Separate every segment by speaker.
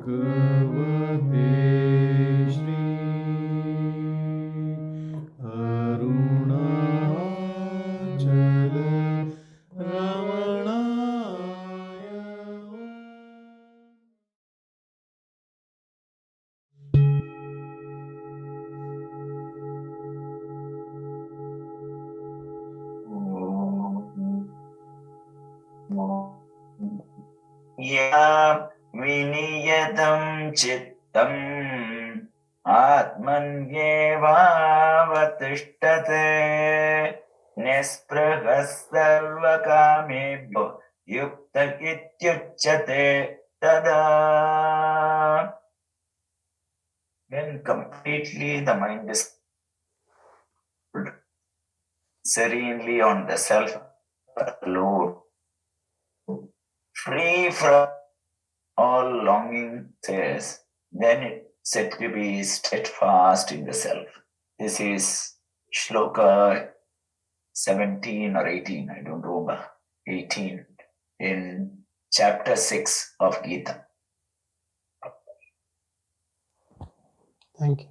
Speaker 1: Bhagavate Shri Arunachala Ramanaya.
Speaker 2: या विनियतं चित्तम् आत्मन्येवावतिष्ठते निःस्पृहः सर्वकामेभ्यो युक्त इत्युच्यते तदा. When completely the mind is serenely on the self alone, free from all longing says, then it's said to be steadfast in the self. This is Shloka 17 or 18, I don't remember, 18 in chapter 6 of Gita.
Speaker 1: Thank you.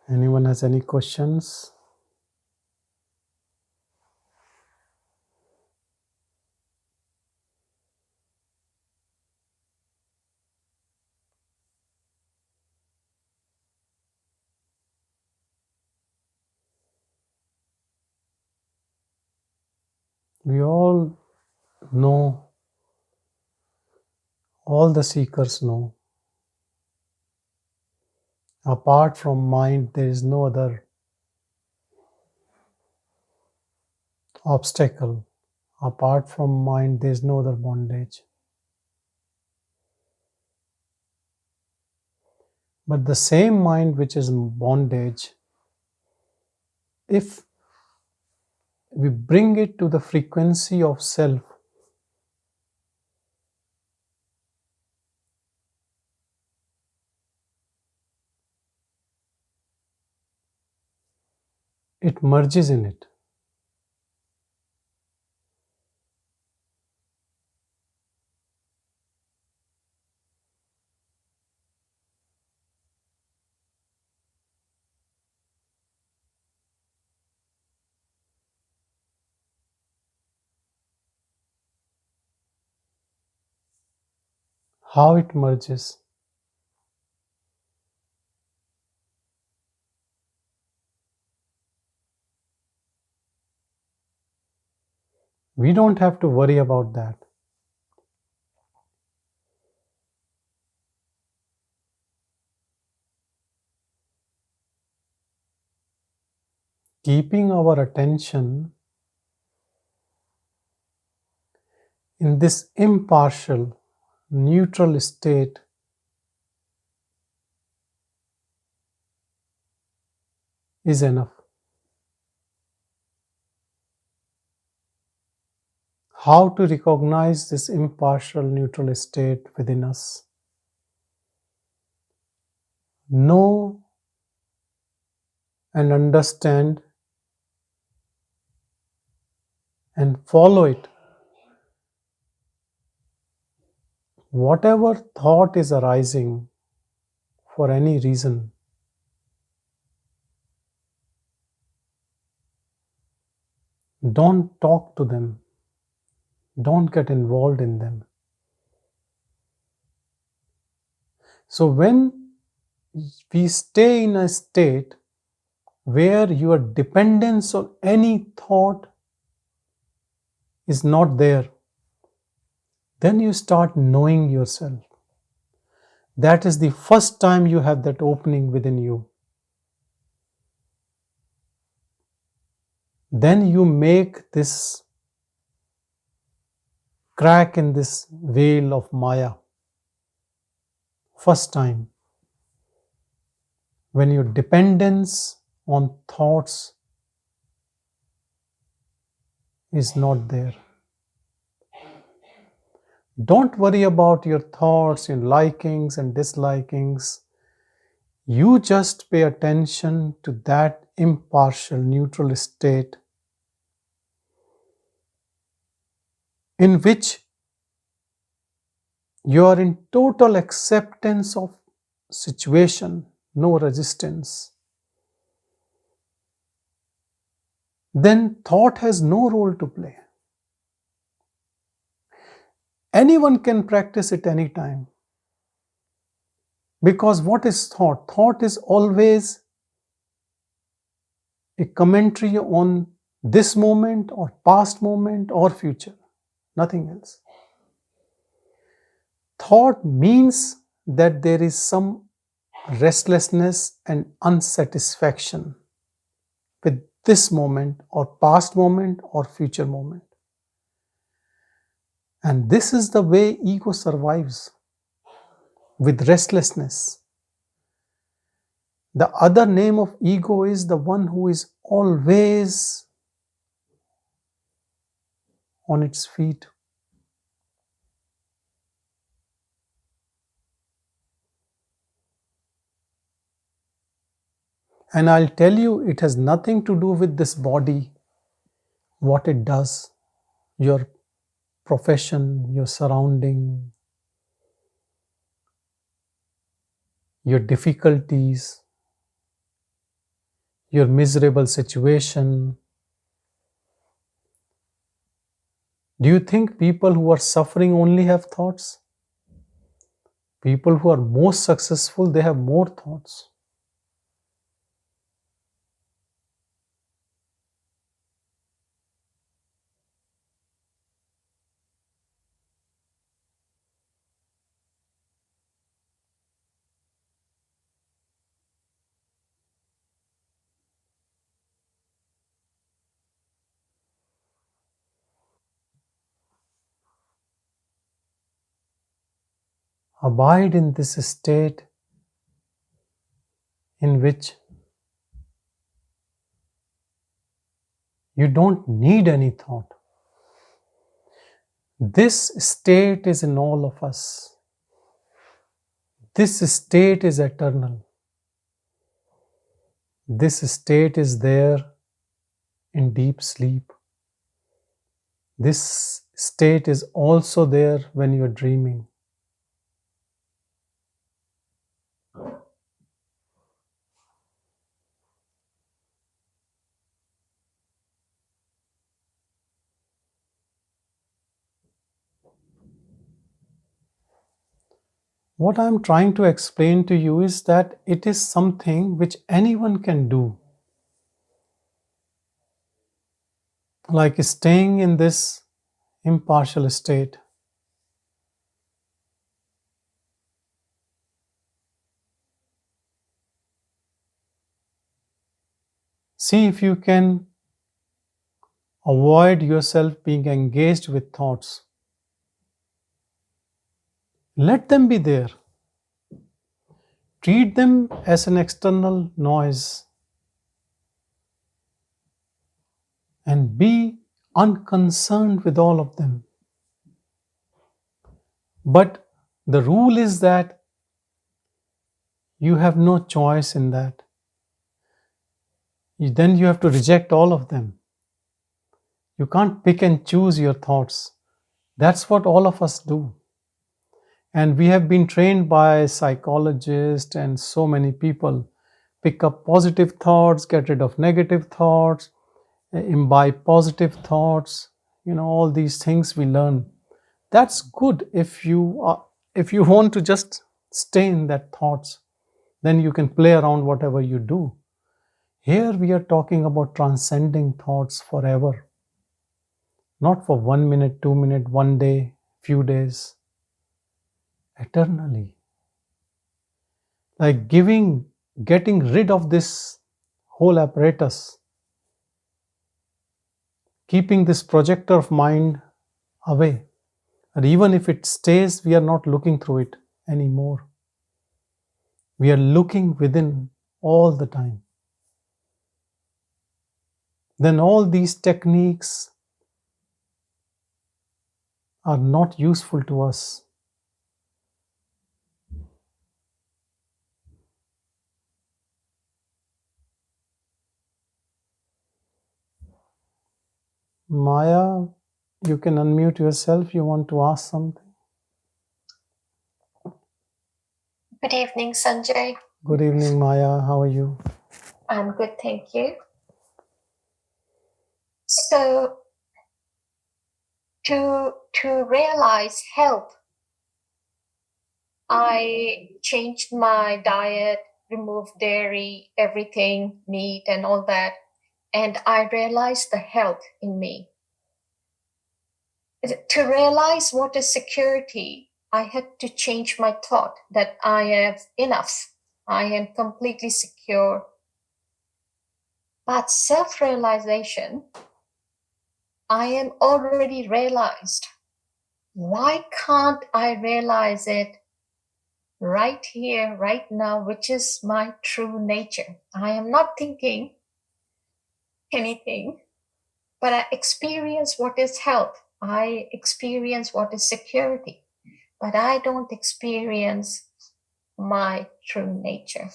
Speaker 1: Anyone has any questions? We all know, all the seekers know, apart from mind, there is no other obstacle. Apart from mind, there is no other bondage. But the same mind which is bondage, if we bring it to the frequency of self, it merges in it. How it merges? We don't have to worry about that. Keeping our attention in this impartial, neutral state is enough. How to recognize this impartial, neutral state within us? Know and understand and follow it. whatever thought is arising for any reason, don't talk to them, don't get involved in them. So when we stay in a state where your dependence on any thought is not there, then you start knowing yourself. That is the first time you have that opening within you. Then you make this crack in this veil of Maya. First time, when your dependence on thoughts is not there. Don't worry about your thoughts, your likings and dislikings. You just pay attention to that impartial, neutral state in which you are in total acceptance of situation, no resistance. Then thought has no role to play. Anyone can practice it anytime. Because what is thought? Thought is always a commentary on this moment or past moment or future, nothing else. Thought means that there is some restlessness and unsatisfaction with this moment or past moment or future moment. And this is the way ego survives, with restlessness. The other name of ego is the one who is always on its feet. And I'll tell you, it has nothing to do with this body, what it does, your profession, your surrounding, your difficulties, your miserable situation. Do you think people who are suffering only have thoughts? People who are most successful, they have more thoughts. Abide in this state in which you don't need any thought. This state is in all of us. This state is eternal. This state is there in deep sleep. This state is also there when you're dreaming. What I'm trying to explain to you is that it is something which anyone can do. Like staying in this impartial state. See if you can avoid yourself being engaged with thoughts. Let them be there. Treat them as an external noise and be unconcerned with all of them. But the rule is that you have no choice in that. Then you have to reject all of them. You can't pick and choose your thoughts. That's what all of us do. And we have been trained by psychologists and so many people. Pick up positive thoughts, get rid of negative thoughts, imbibe positive thoughts, all these things we learn. That's good if you want to just stay in that thoughts, then you can play around whatever you do. Here we are talking about transcending thoughts forever, not for 1 minute, 2 minutes, 1 day, few days, eternally. Like getting rid of this whole apparatus, keeping this projector of mind away. And even if it stays, we are not looking through it anymore. We are looking within all the time. Then all these techniques are not useful to us. Maya, you can unmute yourself. You want to ask something?
Speaker 3: Good evening, Sanjay.
Speaker 1: Good evening, Maya. How are you?
Speaker 3: I'm good, thank you. So, to realize health, I changed my diet, removed dairy, everything, meat and all that, and I realized the health in me. To realize what is security, I had to change my thought that I have enough. I am completely secure. But self-realization, I am already realized. Why can't I realize it right here, right now, which is my true nature? I am not thinking anything, but I experience what is health. I experience what is security, but I don't experience my true nature.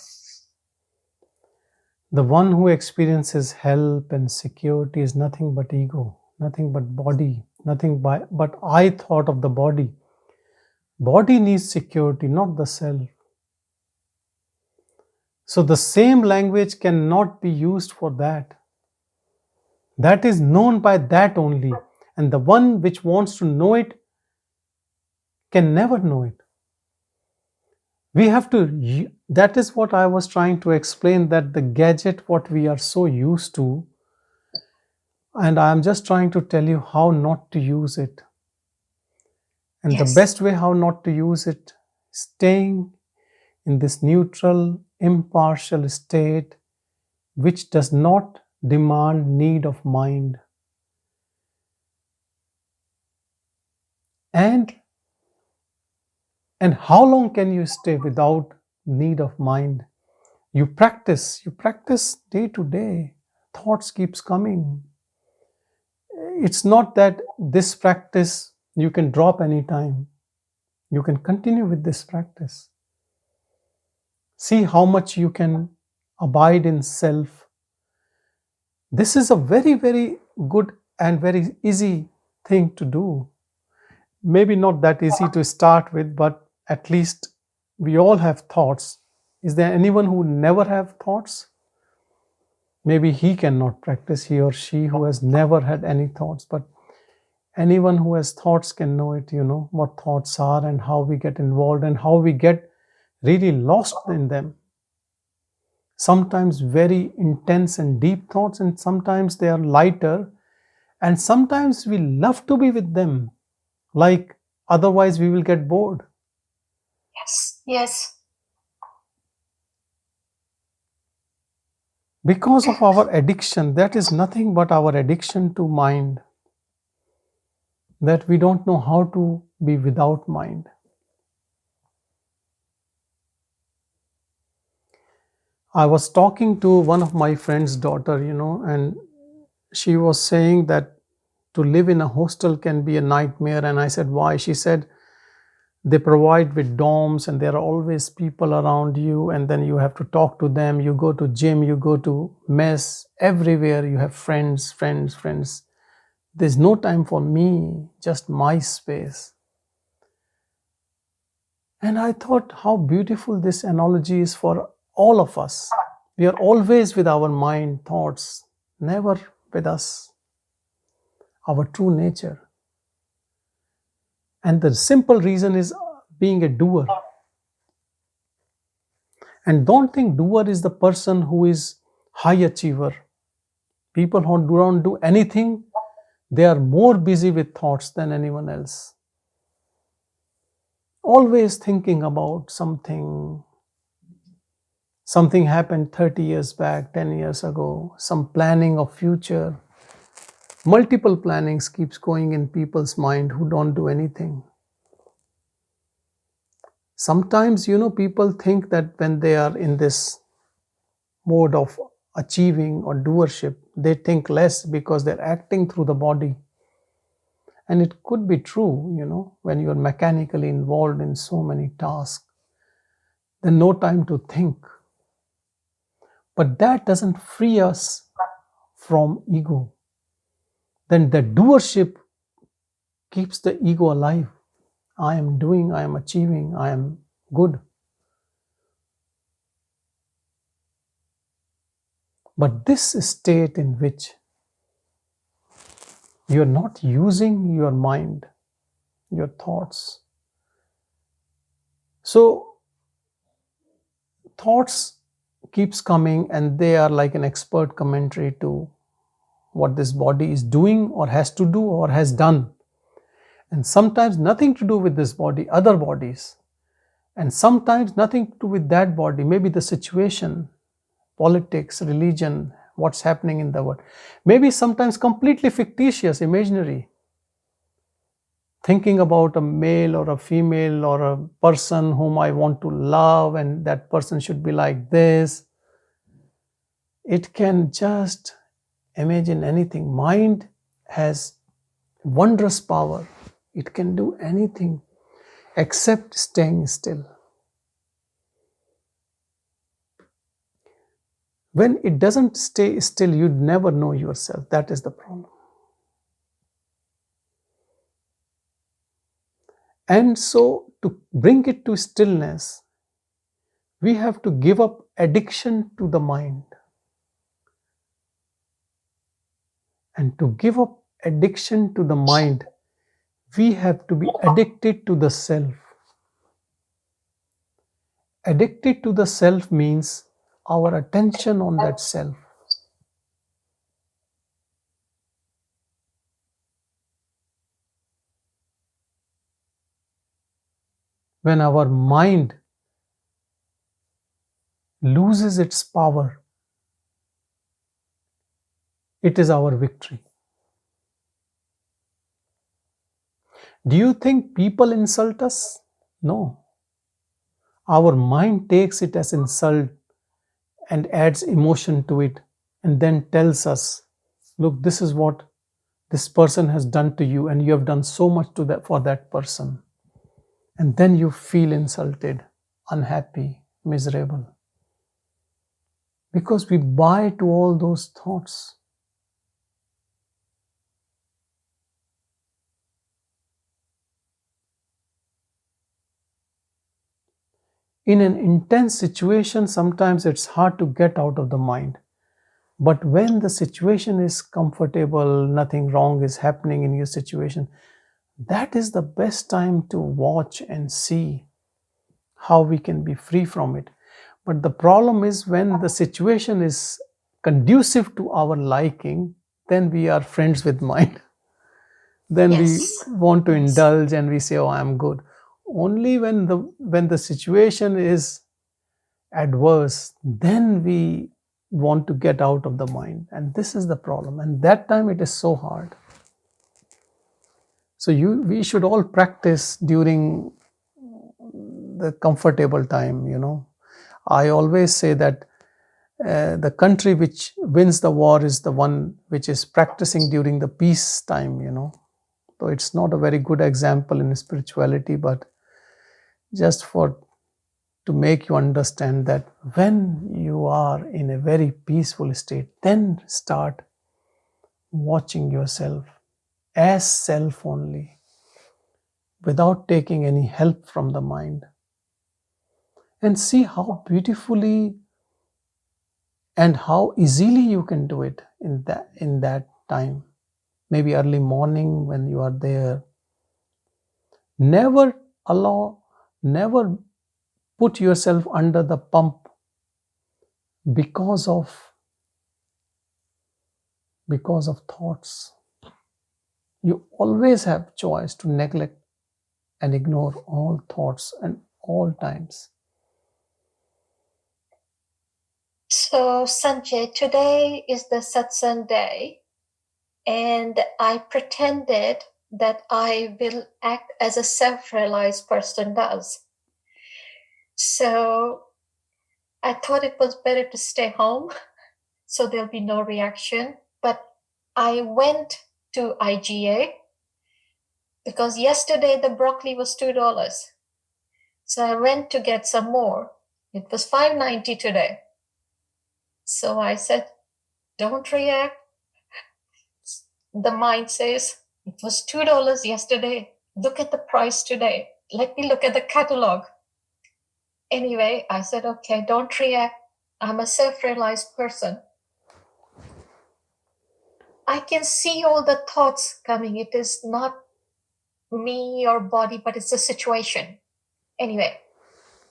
Speaker 1: The one who experiences help and security is nothing but ego, nothing but body, nothing but I thought of the body. Body needs security, not the self. So the same language cannot be used for that. That is known by that only. And the one which wants to know it can never know it. We have to, that is what I was trying to explain, that the gadget, what we are so used to, and I am just trying to tell you how not to use it. And
Speaker 3: Yes.
Speaker 1: the best way how not to use it, staying in this neutral, impartial state, which does not demand need of mind. And how long can you stay without need of mind? You practice day to day. Thoughts keeps coming. It's not that this practice you can drop anytime. You can continue with this practice. See how much you can abide in self. This is a very, very good and very easy thing to do. Maybe not that easy to start with, but at least we all have thoughts. Is there anyone who never have thoughts? Maybe he cannot practice, he or she who has never had any thoughts, but anyone who has thoughts can know it, what thoughts are and how we get involved and how we get really lost in them. Sometimes very intense and deep thoughts, and sometimes they are lighter, and sometimes we love to be with them, like otherwise we will get bored.
Speaker 3: Yes.
Speaker 1: Because of our addiction, that is nothing but our addiction to mind, that we don't know how to be without mind. I was talking to one of my friend's daughter, and she was saying that to live in a hostel can be a nightmare. And I said, why? She said, they provide with dorms and there are always people around you, and then you have to talk to them. You go to gym, you go to mess, everywhere you have friends. There's no time for me, just my space. And I thought how beautiful this analogy is for all of us. We are always with our mind, thoughts, never with us, our true nature. And the simple reason is being a doer. And don't think doer is the person who is high achiever. People who don't do anything, they are more busy with thoughts than anyone else. Always thinking about something. Something happened 30 years back, 10 years ago, some planning of future. Multiple plannings keeps going in people's mind who don't do anything. Sometimes, people think that when they are in this mode of achieving or doership, they think less because they're acting through the body. And it could be true, when you're mechanically involved in so many tasks, then no time to think. But that doesn't free us from ego. Then the doership keeps the ego alive. I am doing, I am achieving, I am good. But this state in which you're not using your mind, your thoughts. So thoughts keeps coming and they are like an expert commentary to what this body is doing or has to do or has done. And sometimes nothing to do with this body, other bodies. And sometimes nothing to do with that body, maybe the situation, politics, religion, what's happening in the world. Maybe sometimes completely fictitious, imaginary. Thinking about a male or a female or a person whom I want to love and that person should be like this. It can just imagine anything. Mind has wondrous power. It can do anything except staying still. When it doesn't stay still, you'd never know yourself. That is the problem. And so to bring it to stillness, we have to give up addiction to the mind. And to give up addiction to the mind, we have to be addicted to the self. Addicted to the self means our attention on that self. When our mind loses its power, it is our victory. Do you think people insult us? No. Our mind takes it as insult and adds emotion to it and then tells us, look, this is what this person has done to you and you have done so much for that person. And then you feel insulted, unhappy, miserable. Because we buy to all those thoughts. In an intense situation, sometimes it's hard to get out of the mind. But when the situation is comfortable, nothing wrong is happening in your situation, that is the best time to watch and see how we can be free from it. But the problem is when the situation is conducive to our liking, then we are friends with mind. Then
Speaker 3: Yes.
Speaker 1: we want to indulge and we say, oh, I'm good. Only when the situation is adverse, then we want to get out of the mind. And this is the problem. And that time it is so hard. So we should all practice during the comfortable time, I always say that the country which wins the war is the one which is practicing during the peace time, So it's not a very good example in spirituality, but just to make you understand that when you are in a very peaceful state, then start watching yourself as self only, without taking any help from the mind. and see how beautifully and how easily you can do it in that time. Maybe early morning when you are there. Never put yourself under the pump because of thoughts. You always have choice to neglect and ignore all thoughts and all times.
Speaker 3: So, Sanjay, today is the satsang day, and I pretended that I will act as a self-realized person does. So, I thought it was better to stay home so there'll be no reaction. But I went to IGA because yesterday the broccoli was $2. So I went to get some more. It was $5.90 today. So I said, don't react. The mind says, it was $2 yesterday. Look at the price today. Let me look at the catalog. Anyway, I said, okay, don't react. I'm a self-realized person. I can see all the thoughts coming. It is not me or body, but it's a situation. Anyway,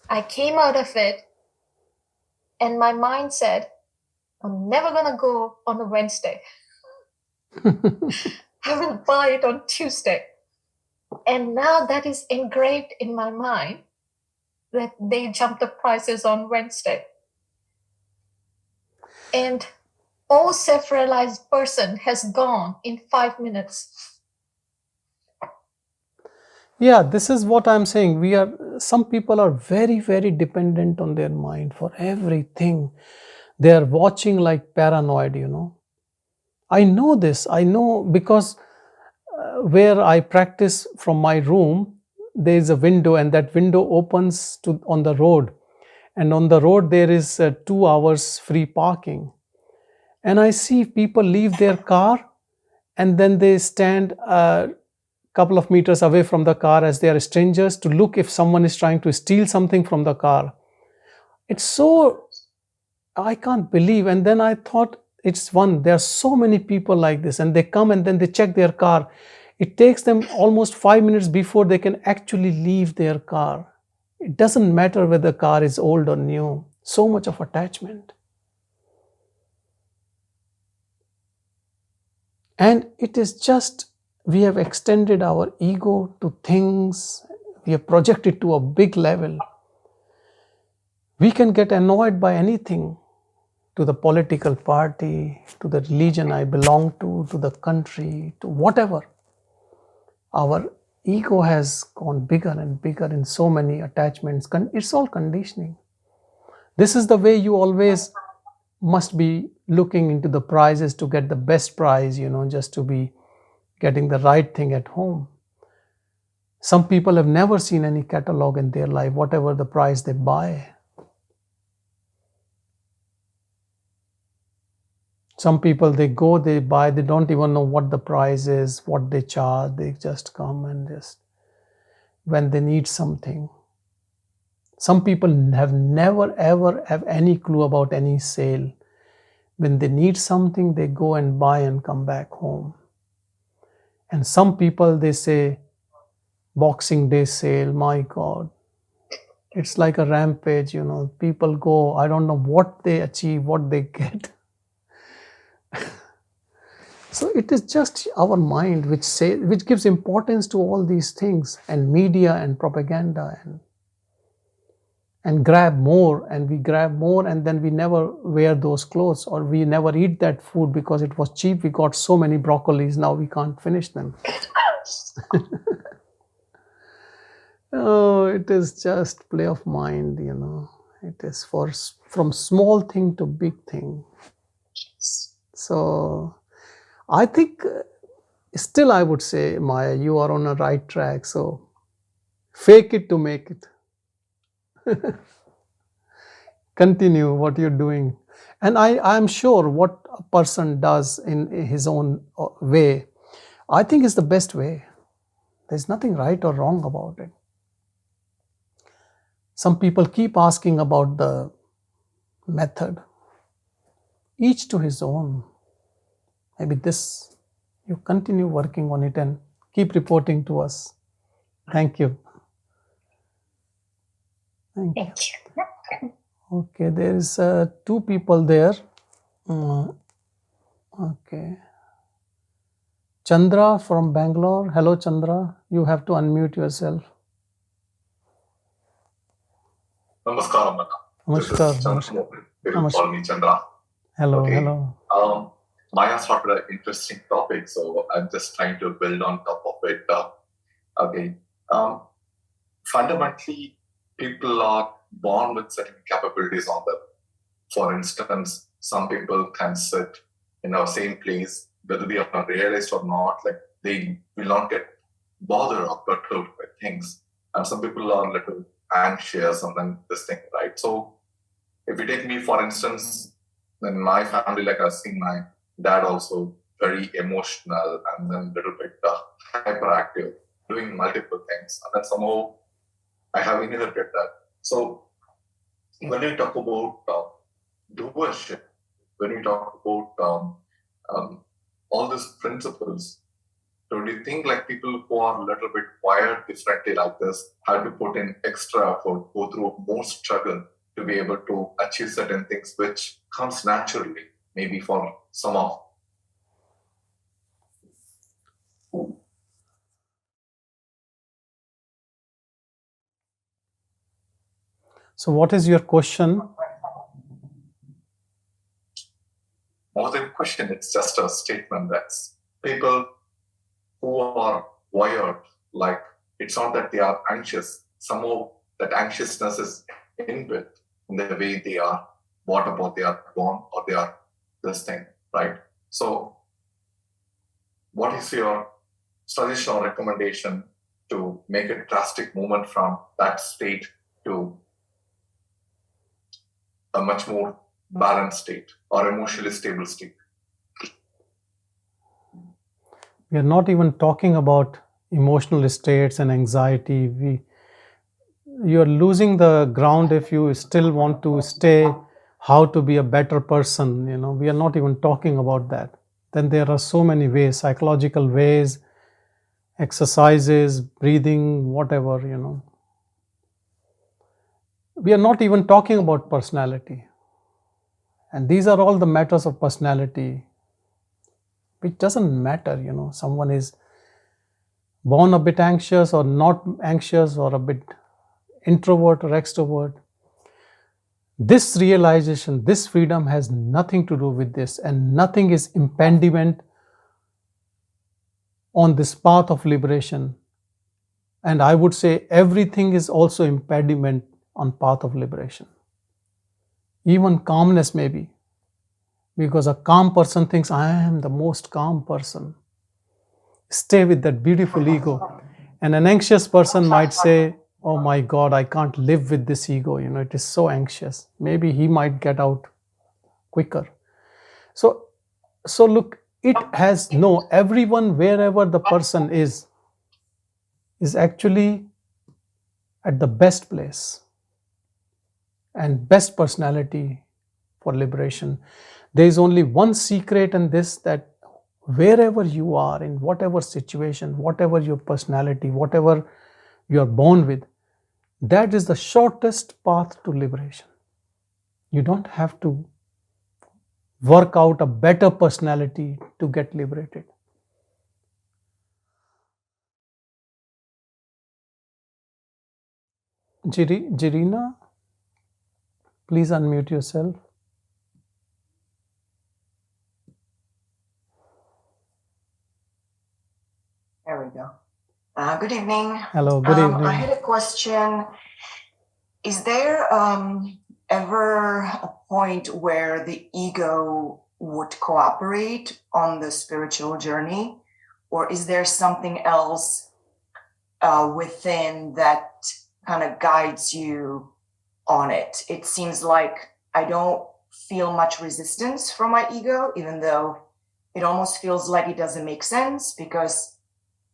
Speaker 3: I came out of it and my mind said, I'm never going to go on a Wednesday. I will buy it on Tuesday. And now that is engraved in my mind that they jump the prices on Wednesday. And all self-realized person has gone in 5 minutes.
Speaker 1: Yeah, this is what I'm saying. Some people are very, very dependent on their mind for everything. They are watching like paranoid, I know this. I know because where I practice from my room, there is a window and that window opens on the road. And on the road, there is 2 hours free parking. And I see people leave their car and then they stand a couple of meters away from the car as they are strangers to look if someone is trying to steal something from the car. It's so, I can't believe. And then I thought, there are so many people like this, and they come and then they check their car. It takes them almost 5 minutes before they can actually leave their car. It doesn't matter whether the car is old or new. So much of attachment. And it is just, we have extended our ego to things. We have projected to a big level. We can get annoyed by anything, to the political party, to the religion I belong to the country, to whatever. Our ego has gone bigger and bigger in so many attachments. It's all conditioning. This is the way you always must be looking into the prices to get the best price, just to be getting the right thing at home. Some people have never seen any catalog in their life, whatever the price they buy. Some people, they go, they buy, they don't even know what the price is, what they charge. They just come and just, when they need something. Some people have never ever have any clue about any sale. When they need something, they go and buy and come back home. And some people, they say, Boxing Day sale, my God. It's like a rampage, People go, I don't know what they achieve, what they get. So it is just our mind which gives importance to all these things, and media and propaganda, and grab more, and we grab more, and then we never wear those clothes, or we never eat that food because it was cheap. We got so many broccolis, now we can't finish them. Oh, it is just play of mind, It is from small thing to big thing. So I think still I would say, Maya, you are on a right track. So fake it to make it. Continue what you're doing. And I'm sure what a person does in his own way, I think is the best way. There's nothing right or wrong about it. Some people keep asking about the method. Each to his own. Maybe this, you continue working on it and keep reporting to us. Thank you. Thank you. Okay, there is 2 people there. Okay. Chandra from Bangalore. Hello, Chandra. You have to unmute yourself.
Speaker 4: Namaskaram, Anna.
Speaker 1: Namaskar.
Speaker 4: This is Chandra. People
Speaker 1: Namaskar.
Speaker 4: call me Chandra.
Speaker 1: Hello,
Speaker 4: Okay.
Speaker 1: hello.
Speaker 4: Maya started an interesting topic, so I'm just trying to build on top of it. Okay. Fundamentally, people are born with certain capabilities on them. For instance, some people can sit in our same place, whether they are realized or not, like they will not get bothered or perturbed by things. And some people are a little anxious and then this thing, right? So if you take me, for instance, in my family, like I've seen my dad also very emotional and then a little bit hyperactive, doing multiple things. And then somehow I have inherited that. So when we talk about doership, when we talk about all these principles, do you think like people who are a little bit wired differently like this have to put in extra effort, go through more struggle to be able to achieve certain things which comes naturally, maybe for some of?
Speaker 1: So what is your question?
Speaker 4: More than a question, it's just a statement that people who are wired, like it's not that they are anxious, somehow that anxiousness is inbuilt in the way they are, what about they are born or they are this thing, right? So what is your suggestion or recommendation to make a drastic movement from that state to a much more balanced state or emotionally stable state?
Speaker 1: We are not even talking about emotional states and anxiety. You are losing the ground if you still want to stay how to be a better person. We are not even talking about that. Then there are so many ways, psychological ways, exercises, breathing, whatever. We are not even talking about personality. And these are all the matters of personality, which doesn't matter. Someone is born a bit anxious or not anxious or a bit introvert or extrovert. This realization, this freedom has nothing to do with this, and nothing is impediment on this path of liberation. And I would say everything is also impediment on path of liberation. Even calmness may be, because a calm person thinks, I am the most calm person. Stay with that beautiful ego. And an anxious person might say, oh my God, I can't live with this ego. It is so anxious. Maybe he might get out quicker. So look, it has everyone, wherever the person is actually at the best place and best personality for liberation. There is only one secret in this, that wherever you are, in whatever situation, whatever your personality, whatever you are born with, that is the shortest path to liberation. You don't have to work out a better personality to get liberated. Jirina, please unmute yourself.
Speaker 5: There we go. Good evening.
Speaker 1: Hello, good evening.
Speaker 5: I had a question. Is there ever a point where the ego would cooperate on the spiritual journey? Or is there something else within that kind of guides you on it? It seems like I don't feel much resistance from my ego, even though it almost feels like it doesn't make sense, because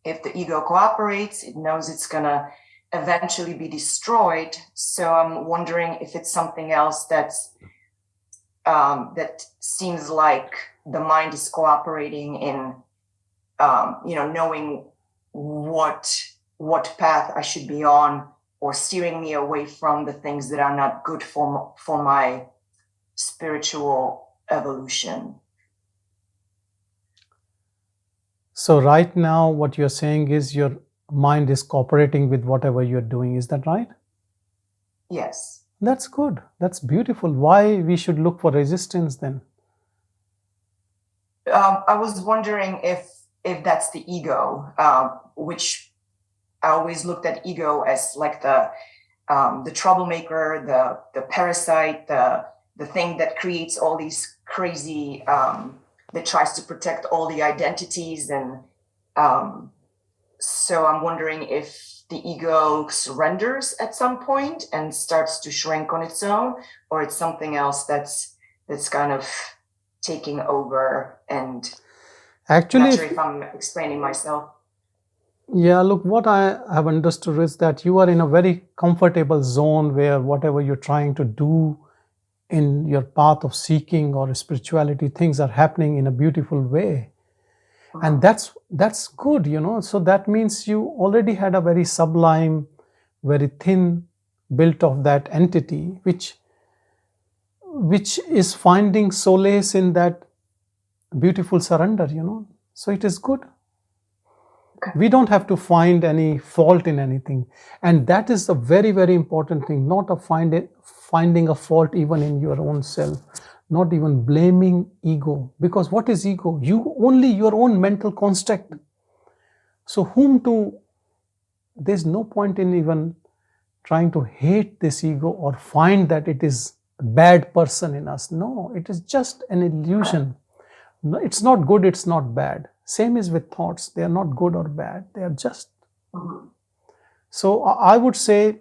Speaker 5: if the ego cooperates, it knows it's going to eventually be destroyed. So I'm wondering if it's something else that's that seems like the mind is cooperating in, knowing what path I should be on, or steering me away from the things that are not good for my spiritual evolution.
Speaker 1: So right now what you're saying is your mind is cooperating with whatever you're doing. Is that right?
Speaker 5: Yes.
Speaker 1: That's good. That's beautiful. Why we should look for resistance then?
Speaker 5: I was wondering if that's the ego, which I always looked at ego as like the troublemaker, the parasite, the thing that creates all these crazy, that tries to protect all the identities. And so I'm wondering if the ego surrenders at some point and starts to shrink on its own, or it's something else that's kind of taking over. And
Speaker 1: Actually,
Speaker 5: I'm not sure if I'm explaining myself.
Speaker 1: Yeah, look, what I have understood is that you are in a very comfortable zone where whatever you're trying to do in your path of seeking or spirituality, things are happening in a beautiful way. And that's good, So that means you already had a very sublime, very thin built of that entity, which is finding solace in that beautiful surrender, So it is good. We don't have to find any fault in anything. And that is a very, very important thing, not finding a fault even in your own self, not even blaming ego. Because what is ego? Only your own mental construct. So there's no point in even trying to hate this ego or find that it is a bad person in us. No, it is just an illusion. No, it's not good, it's not bad. Same is with thoughts. They are not good or bad. They are just. So I would say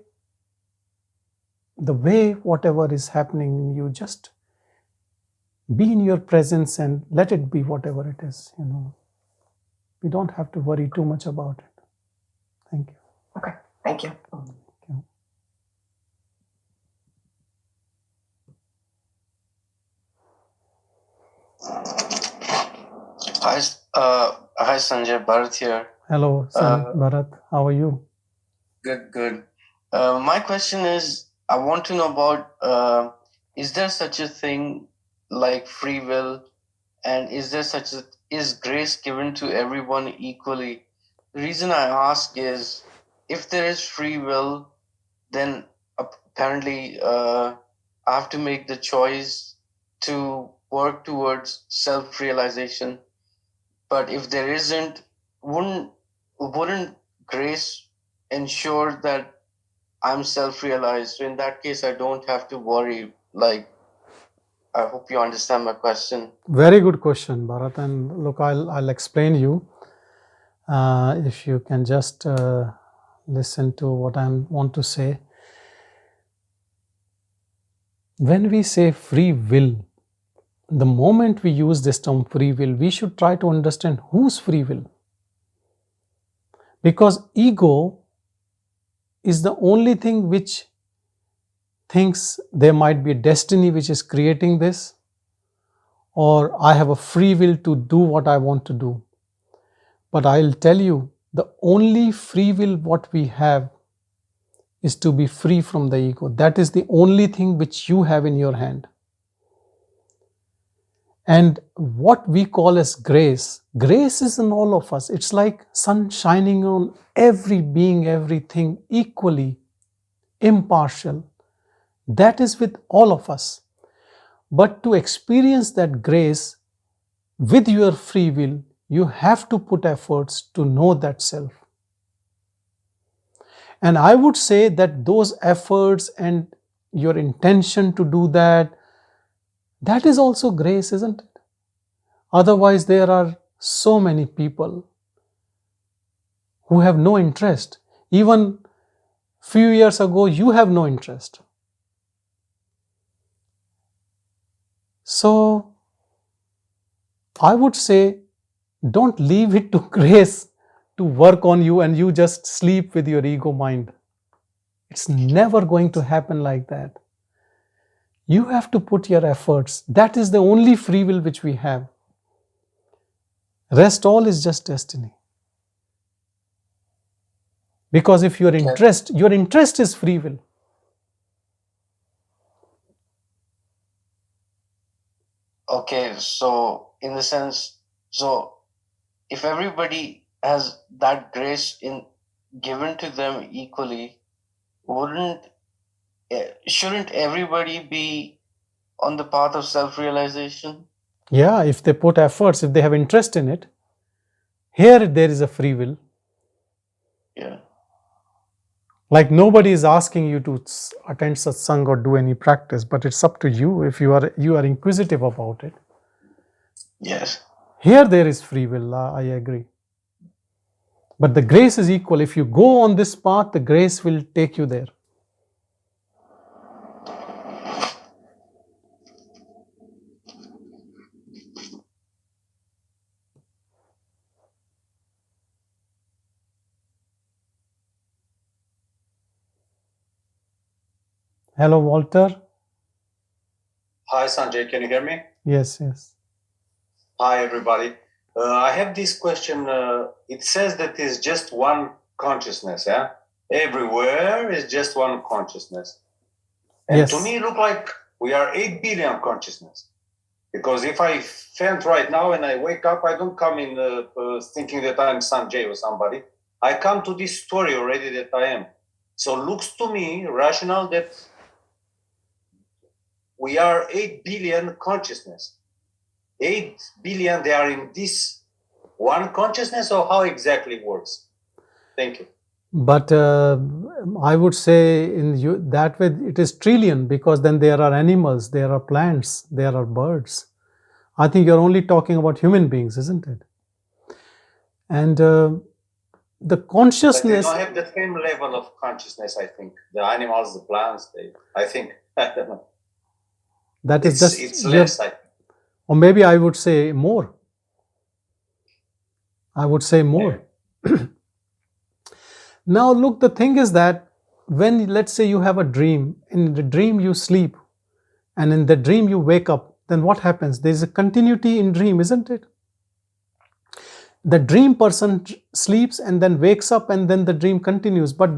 Speaker 1: the way whatever is happening, you just be in your presence and let it be whatever it is, We don't have to worry too much about it. Thank you.
Speaker 5: Okay, thank you.
Speaker 6: Hi Sanjay, Bharat here.
Speaker 1: Hello, Bharat. How are you?
Speaker 6: Good. My question is, I want to know about, is there such a thing like free will, and is grace given to everyone equally? The reason I ask is, if there is free will, then apparently I have to make the choice to work towards self-realization. But if there isn't, wouldn't grace ensure that I'm self-realized? So in that case, I don't have to worry. I hope you understand my question.
Speaker 1: Very good question, Bharat. And look, I'll explain you. If you can just listen to what I want to say. When we say free will, the moment we use this term free will, we should try to understand whose free will. Because ego is the only thing which thinks there might be a destiny which is creating this, or I have a free will to do what I want to do. But I'll tell you, the only free will what we have is to be free from the ego. That is the only thing which you have in your hand. And what we call as grace is in all of us. It's like sun shining on every being, everything equally, impartial. That is with all of us. But to experience that grace with your free will, you have to put efforts to know that self. And I would say that those efforts and your intention to do that is also grace, isn't it? Otherwise, there are so many people who have no interest. Even few years ago, you have no interest. So, I would say, don't leave it to grace to work on you and you just sleep with your ego mind. It's never going to happen like that. You have to put your efforts. That is the only free will which we have. Rest all is just destiny. Because if your interest is free will.
Speaker 6: Okay, so in the sense, so if everybody has that grace given to them equally, shouldn't everybody be on the path of self-realization?
Speaker 1: Yeah, if they put efforts, if they have interest in it, here there is a free will.
Speaker 6: Yeah.
Speaker 1: Like nobody is asking you to attend satsang or do any practice, but it's up to you if you are inquisitive about it.
Speaker 6: Yes.
Speaker 1: Here there is free will, I agree. But the grace is equal. If you go on this path, the grace will take you there. Hello, Walter.
Speaker 7: Hi, Sanjay. Can you hear me?
Speaker 1: Yes, yes.
Speaker 7: Hi, everybody. I have this question. It says that it's just one consciousness, yeah? Everywhere is just one consciousness. And
Speaker 1: Yes.
Speaker 7: to me, it looks like we are 8 billion consciousness. Because if I faint right now and I wake up, I don't come in thinking that I'm Sanjay or somebody. I come to this story already that I am. So looks to me rational that we are 8 billion consciousness. 8 billion, they are in this one consciousness, or how exactly it works? Thank you.
Speaker 1: But I would say that way it is trillion, because then there are animals, there are plants, there are birds. I think you're only talking about human beings, isn't it? And the consciousness...
Speaker 7: But they don't have the same level of consciousness, I think. The animals, the plants, I think. I don't know.
Speaker 1: That is just...
Speaker 7: It's less, I think.
Speaker 1: Or maybe I would say more. I would say more. Yeah. Now look, the thing is that when, let's say you have a dream, in the dream you sleep, and in the dream you wake up, then what happens? There is a continuity in dream, isn't it? The dream person sleeps and then wakes up, and then the dream continues, but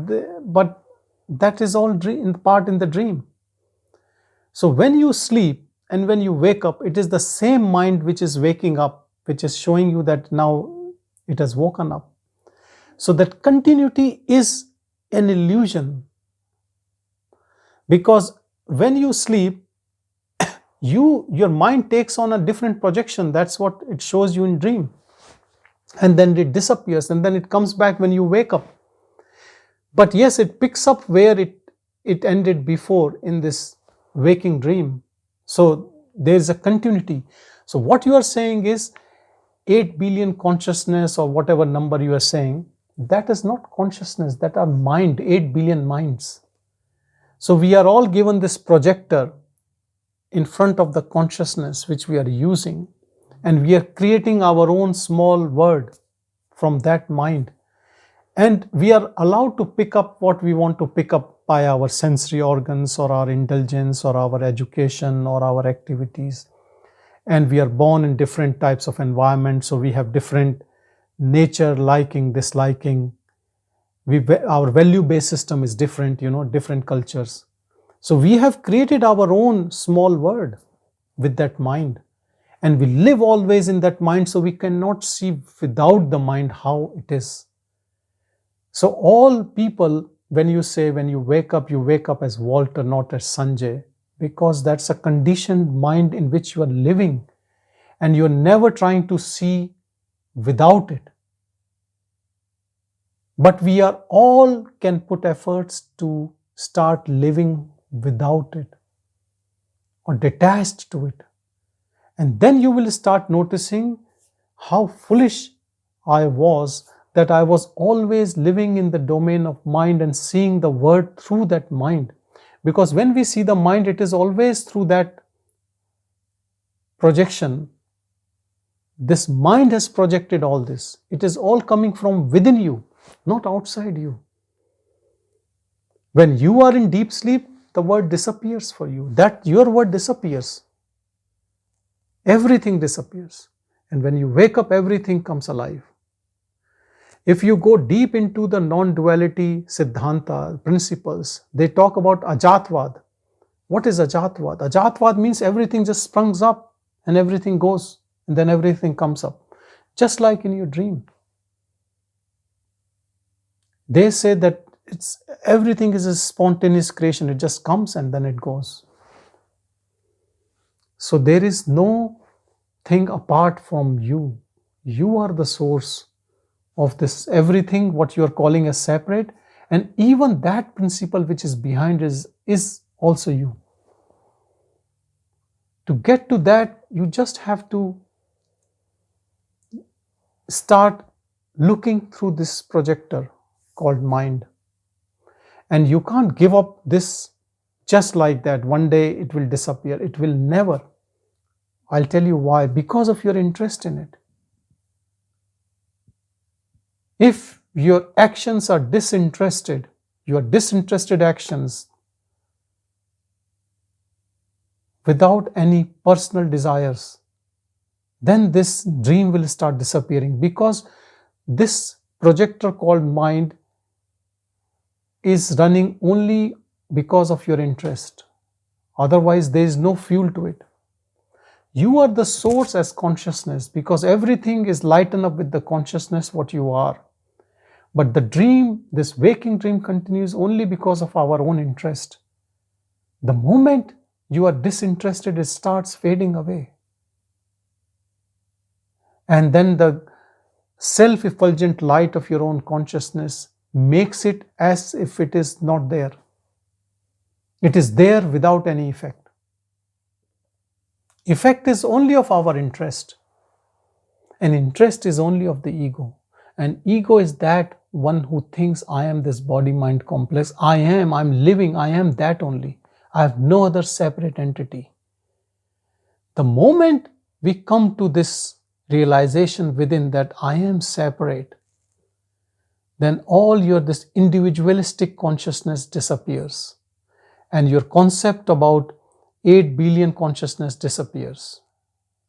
Speaker 1: that is all part in the dream. So when you sleep and when you wake up, it is the same mind which is waking up, which is showing you that now it has woken up. So that continuity is an illusion, because when you sleep, your mind takes on a different projection. That's what it shows you in dream. And then it disappears, and then it comes back when you wake up. But yes, it picks up where it ended before in this waking dream. So there's a continuity. So what you are saying is 8 billion consciousness, or whatever number you are saying, that is not consciousness, that are mind, 8 billion minds. So we are all given this projector in front of the consciousness which we are using, and we are creating our own small world from that mind. And we are allowed to pick up what we want to pick up by our sensory organs, or our intelligence, or our education, or our activities. And we are born in different types of environments, so we have different nature, liking, disliking. Our value-based system is different, different cultures. So we have created our own small world with that mind. And we live always in that mind, so we cannot see without the mind how it is. So all people, when you wake up as Walter, not as Sanjay, because that's a conditioned mind in which you are living, and you're never trying to see without it. But we are all can put efforts to start living without it, or detached to it. And then you will start noticing how foolish I was, that I was always living in the domain of mind and seeing the world through that mind. Because when we see the mind, it is always through that projection. This mind has projected all this. It is all coming from within you, not outside you. When you are in deep sleep, the word disappears for you. That your word disappears. Everything disappears. And when you wake up, everything comes alive. If you go deep into the non-duality Siddhanta principles, they talk about Ajatvad. What is Ajatvad? Ajatvad means everything just springs up and everything goes and then everything comes up. Just like in your dream. They say that everything is a spontaneous creation. It just comes and then it goes. So there is no thing apart from you. You are the source of this everything, what you are calling as separate, and even that principle which is behind is also you. To get to that, you just have to start looking through this projector called mind. And you can't give up this just like that. One day it will disappear. It will never. I'll tell you why. Because of your interest in it. If your actions are disinterested, your disinterested actions without any personal desires, then this dream will start disappearing, because this projector called mind is running only because of your interest. Otherwise, there is no fuel to it. You are the source as consciousness, because everything is lightened up with the consciousness what you are. But the dream, this waking dream, continues only because of our own interest. The moment you are disinterested, it starts fading away. And then the self-effulgent light of your own consciousness makes it as if it is not there. It is there without any effect. Effect is only of our interest. And interest is only of the ego. And ego is that one who thinks, I am this body-mind complex. I'm living, I am that only. I have no other separate entity. The moment we come to this realization within that I am separate, then all this individualistic consciousness disappears. And your concept about 8 billion consciousness disappears.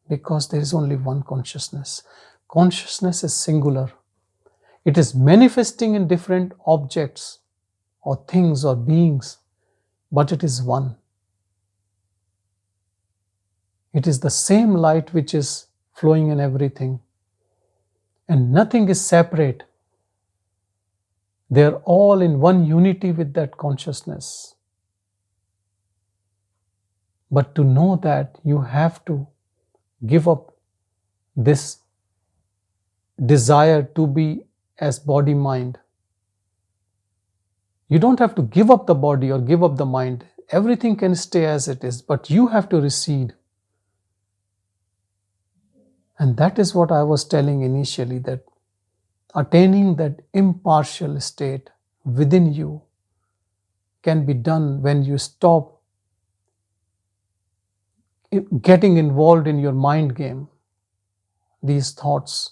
Speaker 1: Because there is only one consciousness. Consciousness is singular. It is manifesting in different objects or things or beings, but it is one. It is the same light which is flowing in everything. And nothing is separate. They are all in one unity with that consciousness. But to know that, you have to give up this desire to be as body-mind. You don't have to give up the body or give up the mind. Everything can stay as it is, but you have to recede. And that is what I was telling initially, that attaining that impartial state within you can be done when you stop getting involved in your mind game, these thoughts.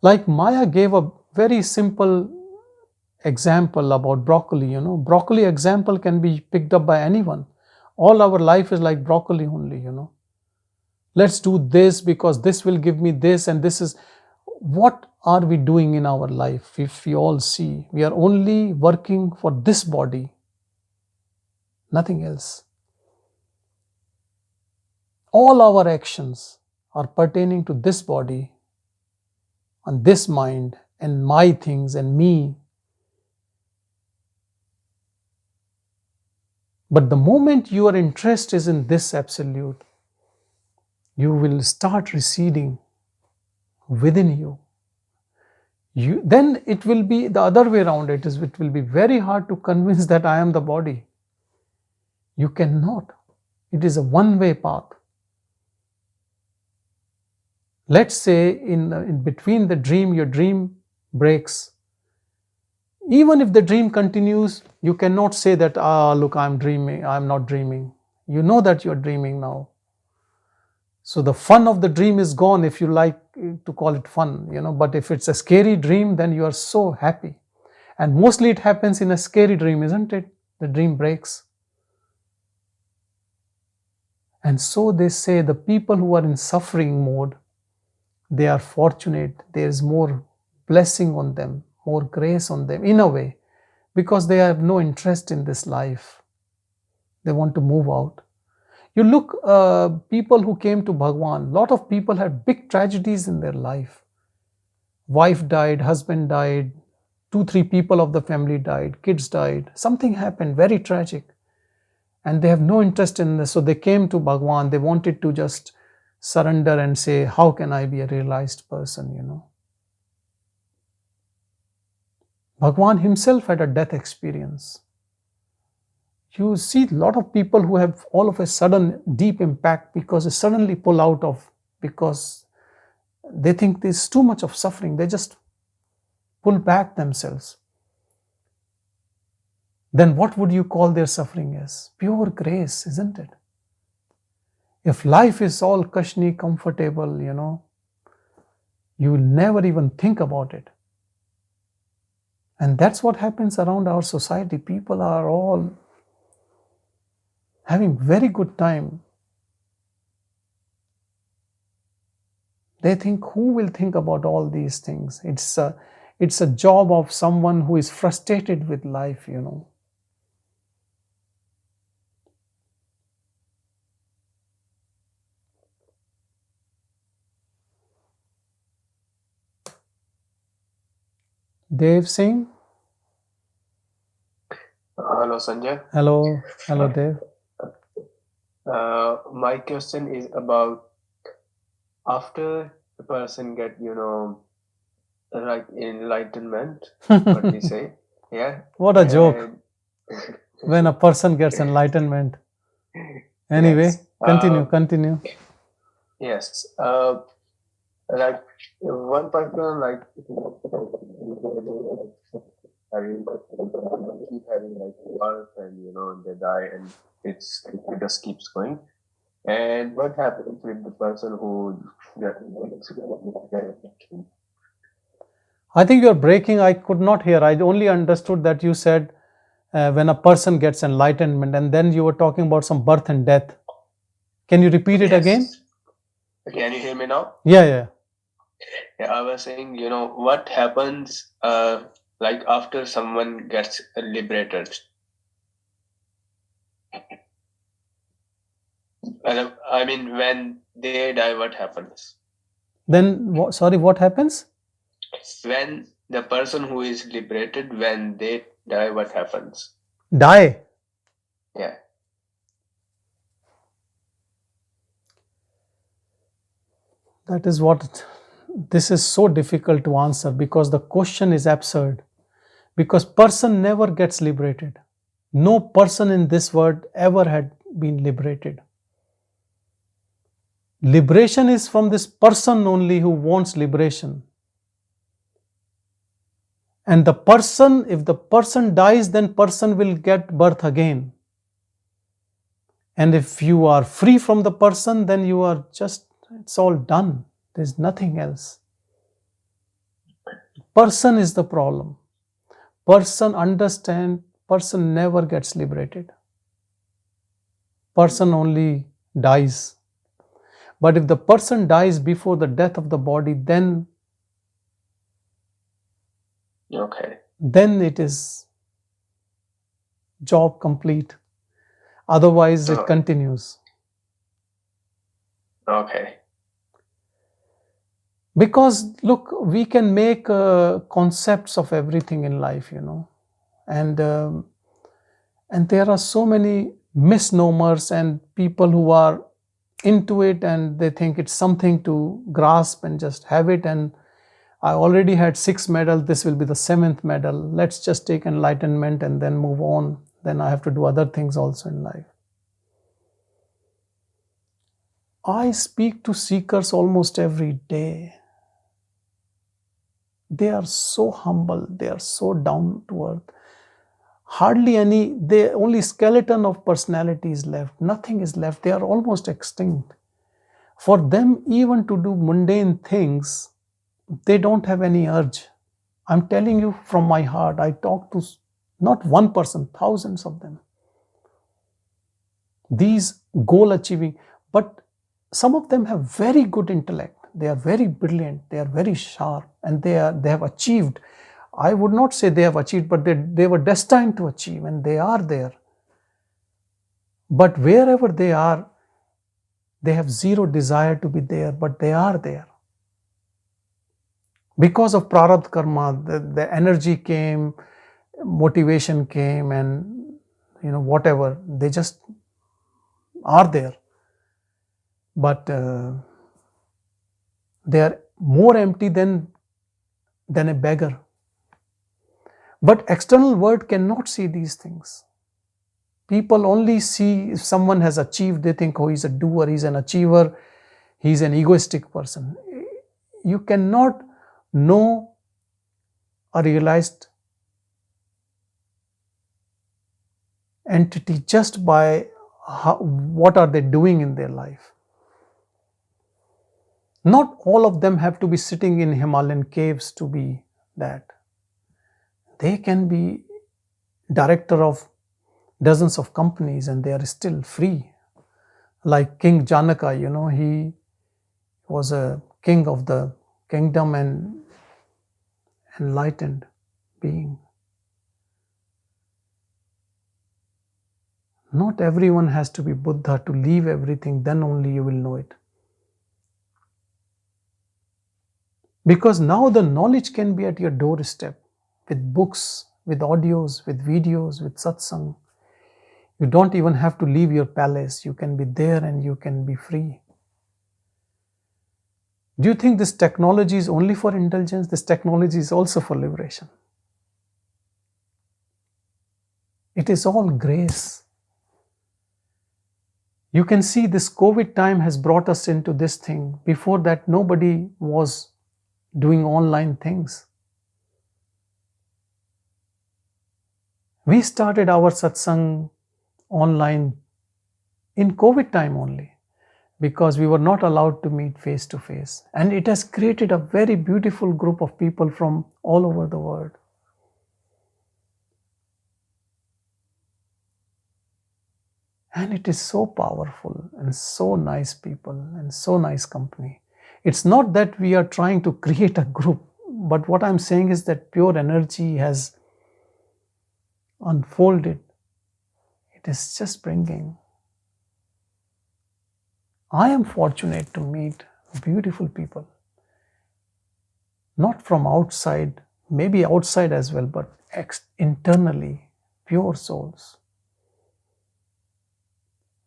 Speaker 1: Like Maya gave a very simple example about broccoli, broccoli example can be picked up by anyone. All our life is like broccoli only, Let's do this because this will give me this, and this is what are we doing in our life? If we all see, we are only working for this body, nothing else. All our actions are pertaining to this body and this mind and my things and me. But the moment your interest is in this absolute, you will start receding within you. Then it will be the other way around. It will be very hard to convince that I am the body. You cannot. It is a one-way path. Let's say in between the dream, your dream breaks. Even if the dream continues, you cannot say that, look, I'm dreaming, I'm not dreaming. You know that you're dreaming now. So the fun of the dream is gone, if you like to call it fun, but if it's a scary dream, then you are so happy. And mostly it happens in a scary dream, isn't it? The dream breaks. And so they say the people who are in suffering mode, they are fortunate. There is more blessing on them, more grace on them in a way, because they have no interest in this life. They want to move out. You look, people who came to Bhagavan, lot of people had big tragedies in their life. Wife died, husband died, 2-3 people of the family died, kids died. Something happened, very tragic. And they have no interest in this. So they came to Bhagavan. They wanted to just surrender and say, how can I be a realized person, you know? Bhagavan himself had a death experience. You see a lot of people who have all of a sudden deep impact because they suddenly pull out of, because they think there's too much of suffering. They just pull back themselves. Then what would you call their suffering as? Pure grace, isn't it? If life is all cushiony, comfortable, you know, you will never even think about it. And that's what happens around our society. People are all having very good time. They think, who will think about all these things? It's a job of someone who is frustrated with life, you know. Dev Singh?
Speaker 8: Hello, Sanjay.
Speaker 1: Hello, Dev.
Speaker 8: My question is about after the person get, like enlightenment, what we say, yeah.
Speaker 1: What a joke. When a person gets enlightenment. Anyway,
Speaker 8: yes.
Speaker 1: continue.
Speaker 8: Yes. Like one person, like keep having like work, and they die, and it just keeps going. And what happens with the person who
Speaker 1: I think you're breaking. I could not hear. I only understood that you said when a person gets enlightenment, and then you were talking about some birth and death. Can you repeat it again?
Speaker 8: Can you hear me now?
Speaker 1: Yeah.
Speaker 8: Yeah, I was saying, what happens like after someone gets liberated? I mean, when they die, what happens?
Speaker 1: Then, what happens?
Speaker 8: When the person who is liberated, when they die, what happens?
Speaker 1: Die?
Speaker 8: Yeah.
Speaker 1: That is what, this is so difficult to answer because the question is absurd. Because person never gets liberated. No person in this world ever had been liberated. Liberation is from this person only who wants liberation. And the person, if the person dies, then person will get birth again. And if you are free from the person, then you are just, it's all done. There's nothing else. Person is the problem. Person never gets liberated. Person only dies. But if the person dies before the death of the body, then it is job complete. Otherwise, it continues.
Speaker 8: Okay.
Speaker 1: Because look, we can make concepts of everything in life, and there are so many misnomers and people who are into it and they think it's something to grasp and just have it. And I already had 6 medals, this will be the 7th medal. Let's just take enlightenment and then move on. Then I have to do other things also in life. I speak to seekers almost every day. They are so humble, they are so down to earth. The only skeleton of personality is left. Nothing is left. They are almost extinct. For them, even to do mundane things, they don't have any urge. I'm telling you from my heart, I talk to not one person, thousands of them. These goal achieving, but some of them have very good intellect. They are very brilliant. They are very sharp, and they have achieved. I would not say they have achieved, but they were destined to achieve, and they are there. But wherever they are, they have zero desire to be there, but they are there. Because of prarabdha karma, the energy came, motivation came, and whatever, they just are there. But they are more empty than a beggar. But external world cannot see these things. People only see if someone has achieved, they think, oh, he's a doer, he's an achiever, he's an egoistic person. You cannot know a realized entity just by what are they doing in their life. Not all of them have to be sitting in Himalayan caves to be that. They can be director of dozens of companies and they are still free. Like King Janaka, he was a king of the kingdom and enlightened being. Not everyone has to be Buddha to leave everything, then only you will know it. Because now the knowledge can be at your doorstep with books, with audios, with videos, with satsang. You don't even have to leave your palace. You can be there and you can be free. Do you think this technology is only for indulgence? This technology is also for liberation. It is all grace. You can see this COVID time has brought us into this thing. Before that, nobody was doing online things. We started our satsang online in COVID time only, because we were not allowed to meet face to face. And it has created a very beautiful group of people from all over the world. And it is so powerful and so nice people and so nice company. It's not that we are trying to create a group, but what I'm saying is that pure energy has unfolded. It is just bringing. I am fortunate to meet beautiful people. Not from outside, maybe outside as well, but internally, pure souls.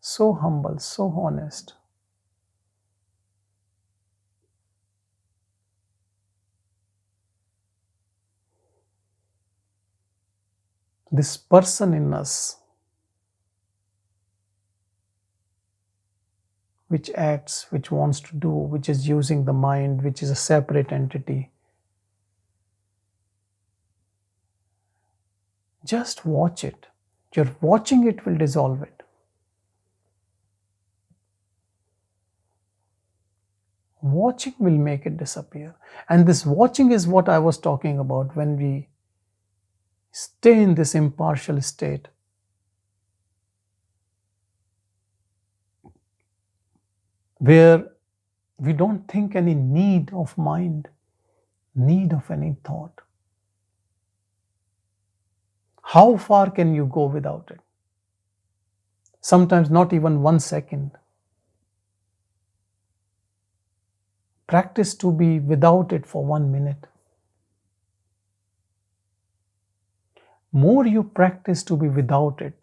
Speaker 1: So humble, so honest. This person in us, which acts, which wants to do, which is using the mind, which is a separate entity. Just watch it. Your watching it will dissolve it. Watching will make it disappear. And this watching is what I was talking about when we stay in this impartial state. Where we don't think any need of mind, need of any thought. How far can you go without it? Sometimes not even 1 second. Practice to be without it for 1 minute. More you practice to be without it,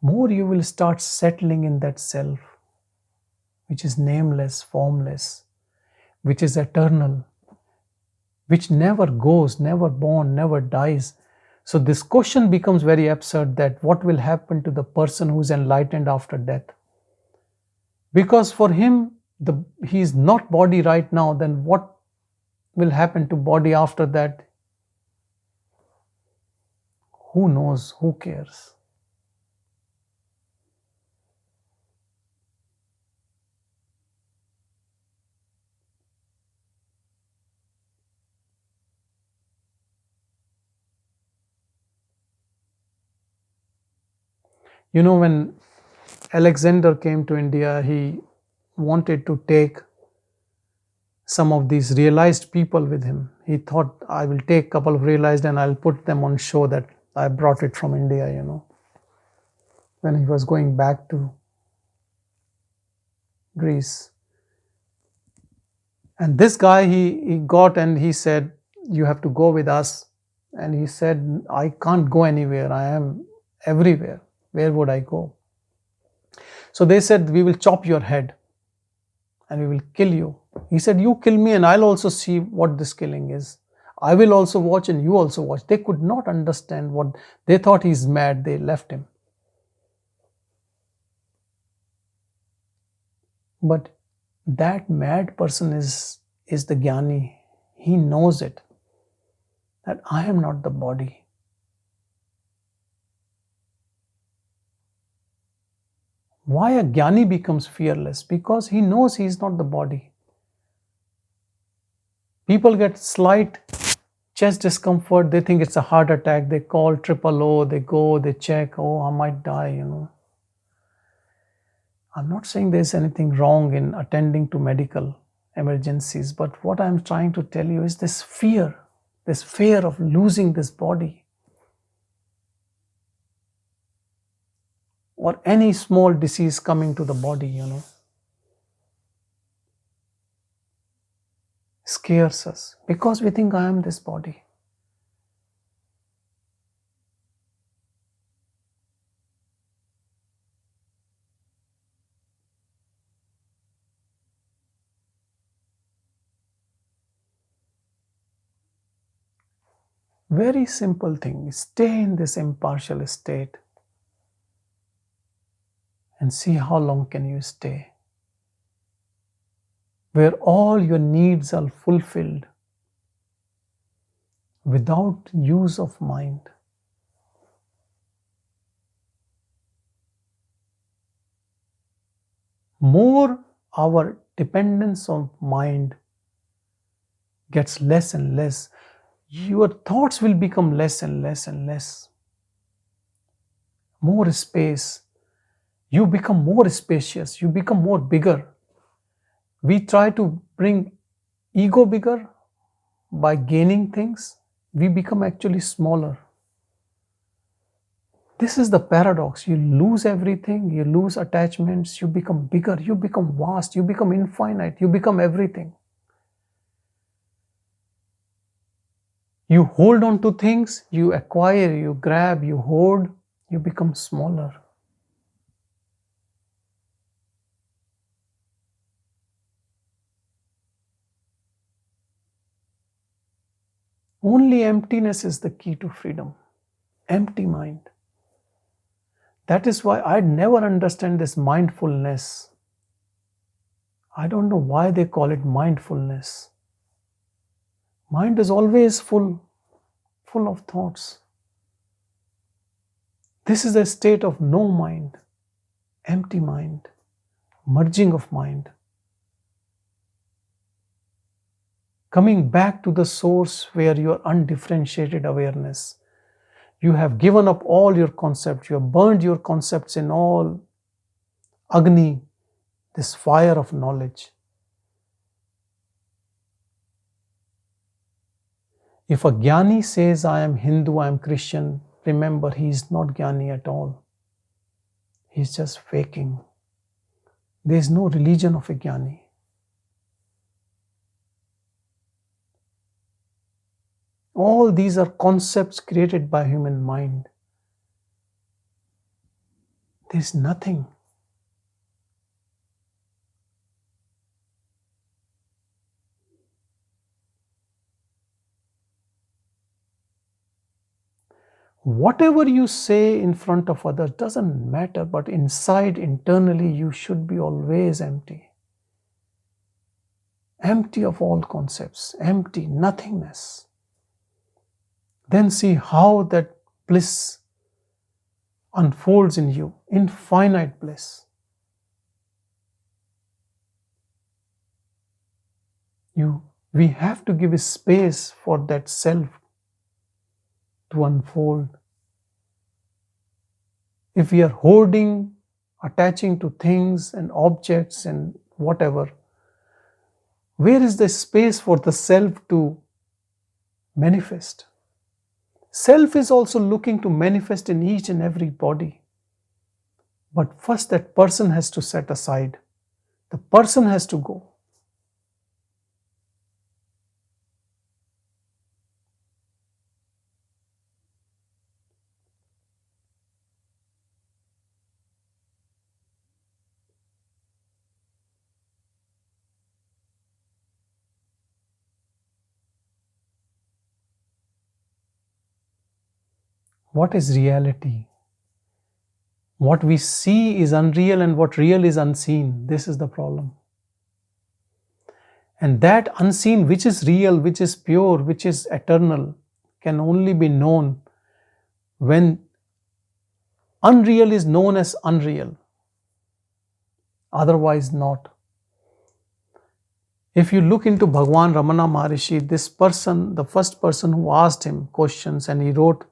Speaker 1: more you will start settling in that self, which is nameless, formless, which is eternal, which never goes, never born, never dies. So this question becomes very absurd, that what will happen to the person who is enlightened after death? Because for him, he is not body right now, then what will happen to body after that? Who knows? Who cares? You know, when Alexander came to India, he wanted to take some of these realized people with him. He thought, I will take a couple of realized and I'll put them on show that I brought it from India, you know, when he was going back to Greece. And this guy, he got and he said, you have to go with us. And he said, I can't go anywhere. I am everywhere. Where would I go? So they said, we will chop your head and we will kill you. He said, you kill me and I'll also see what this killing is. I will also watch and you also watch. They could not understand what they thought. He's mad. They left him. But that mad person is the Jnani. He knows it, that I am not the body. Why a Jnani becomes fearless? Because he knows he is not the body. People get slight chest discomfort, they think it's a heart attack, they call O, they go, they check, oh, I might die, you know. I'm not saying there's anything wrong in attending to medical emergencies, but what I'm trying to tell you is this fear of losing this body, or any small disease coming to the body, you know, scares us because we think I am this body. Very simple thing. Stay in this impartial state and see how long can you stay, where all your needs are fulfilled without use of mind. More our dependence on mind gets less and less, your thoughts will become less and less and less. More space. You become more spacious. You become more bigger. We try to bring ego bigger by gaining things. We become actually smaller. This is the paradox. You lose everything. You lose attachments. You become bigger. You become vast. You become infinite. You become everything. You hold on to things, you acquire, you grab, you hoard, you become smaller. Only emptiness is the key to freedom. Empty mind. That is why I never understand this mindfulness. I don't know why they call it mindfulness. Mind is always full of thoughts. This is a state of no mind, empty mind, merging of mind. Coming back to the source where your undifferentiated awareness. You have given up all your concepts, you have burned your concepts in all Agni, this fire of knowledge. If a Jnani says, I am Hindu, I am Christian, remember he is not Jnani at all. He is just faking. There is no religion of a Jnani. All these are concepts created by human mind. There is nothing. Whatever you say in front of others doesn't matter, but inside, internally, you should be always empty. Empty of all concepts, empty, nothingness. Then see how that bliss unfolds in you, infinite bliss. We have to give a space for that self to unfold. If we are hoarding, attaching to things and objects and whatever, where is the space for the self to manifest? Self is also looking to manifest in each and every body. But first that person has to set aside. The person has to go. What is reality? What we see is unreal and what real is unseen. This is the problem. And that unseen, which is real, which is pure, which is eternal, can only be known when unreal is known as unreal. Otherwise not. If you look into Bhagavan Ramana Maharshi, this person, the first person who asked him questions, and he wrote,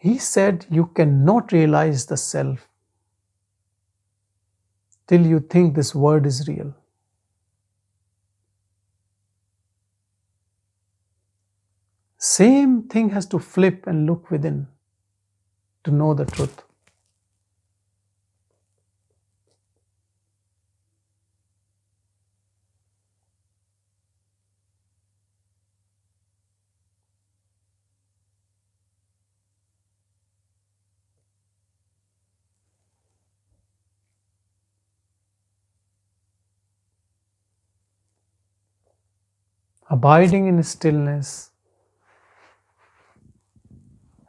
Speaker 1: he said, you cannot realize the self till you think this word is real. Same thing has to flip and look within to know the truth. Abiding in stillness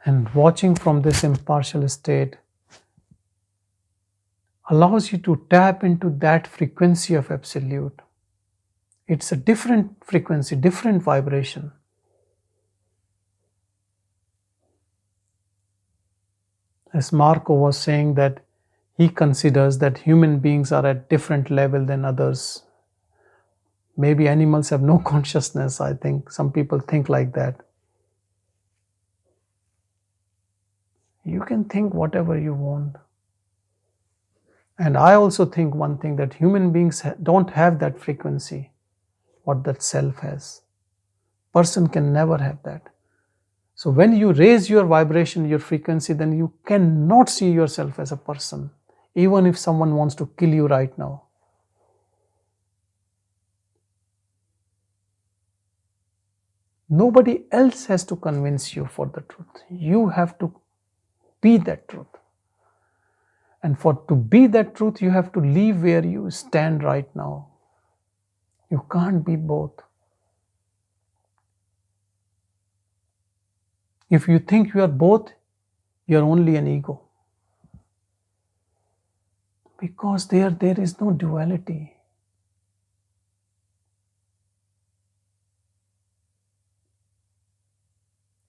Speaker 1: and watching from this impartial state allows you to tap into that frequency of Absolute. It's a different frequency, different vibration. As Marco was saying, that he considers that human beings are at different level than others. Maybe animals have no consciousness. I think some people think like that. You can think whatever you want. And I also think one thing, that human beings don't have that frequency, what that self has. Person can never have that. So when you raise your vibration, your frequency, then you cannot see yourself as a person, even if someone wants to kill you right now. Nobody else has to convince you for the truth. You have to be that truth. And to be that truth, you have to leave where you stand right now. You can't be both. If you think you are both, you are only an ego. Because there is no duality.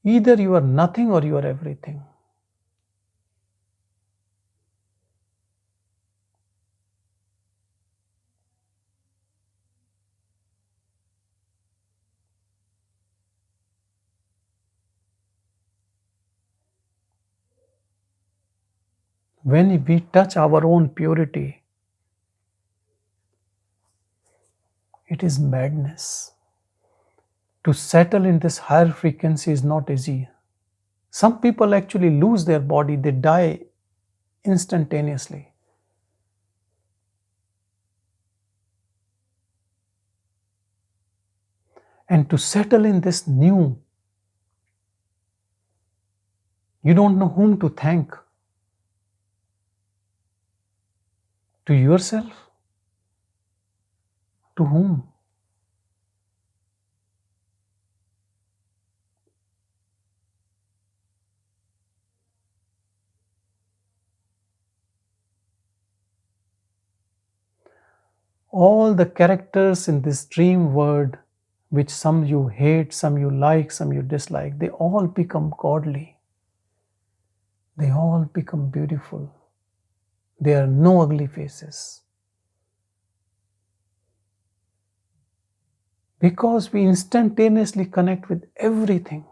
Speaker 1: Either you are nothing or you are everything. When we touch our own purity, it is madness. To settle in this higher frequency is not easy. Some people actually lose their body, they die instantaneously. And to settle in this new, you don't know whom to thank. To yourself? To whom? All the characters in this dream world, which some you hate, some you like, some you dislike, they all become godly. They all become beautiful. There are no ugly faces. Because we instantaneously connect with everything.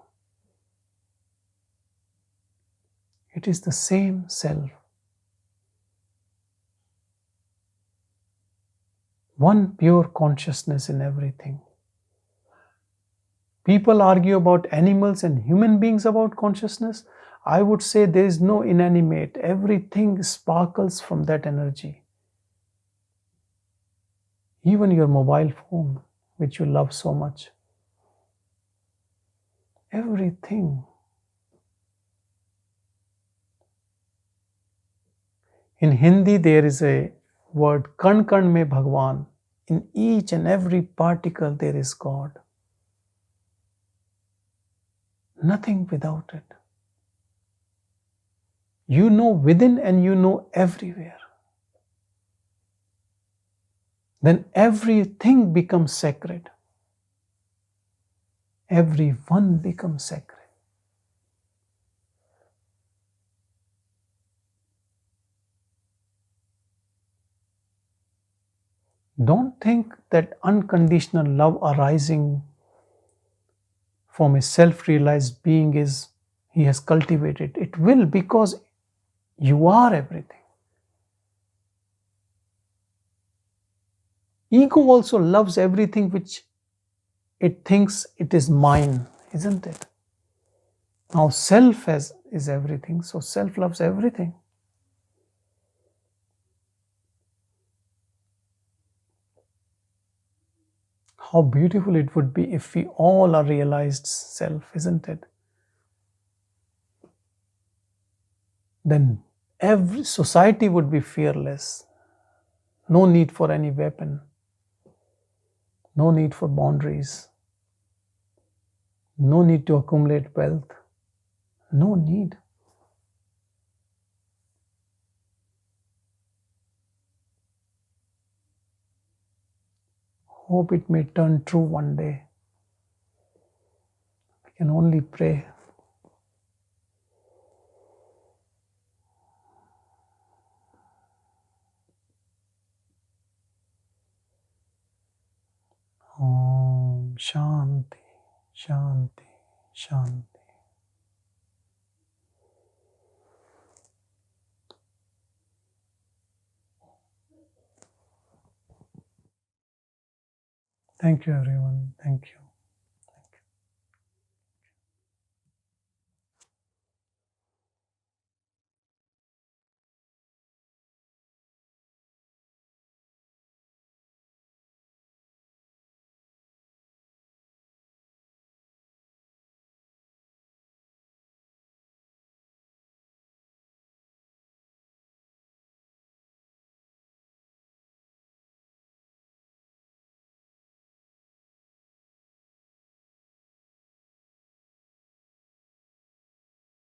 Speaker 1: It is the same self. One pure consciousness in everything. People argue about animals and human beings about consciousness. I would say there is no inanimate. Everything sparkles from that energy. Even your mobile phone, which you love so much. Everything. In Hindi, there is a word, kan kan mein Bhagavan. In each and every particle, there is God. Nothing without it. You know within and you know everywhere. Then everything becomes sacred. Everyone becomes sacred. Don't think that unconditional love arising from a self-realized being is he has cultivated. It will, because you are everything. Ego also loves everything which it thinks it is mine, isn't it? Now self is everything, so self loves everything. How beautiful it would be if we all are realized self, isn't it? Then every society would be fearless. No need for any weapon. No need for boundaries. No need to accumulate wealth. No need. Hope it may turn true one day. We can only pray. Om Shanti, Shanti, Shanti. Thank you, everyone. Thank you.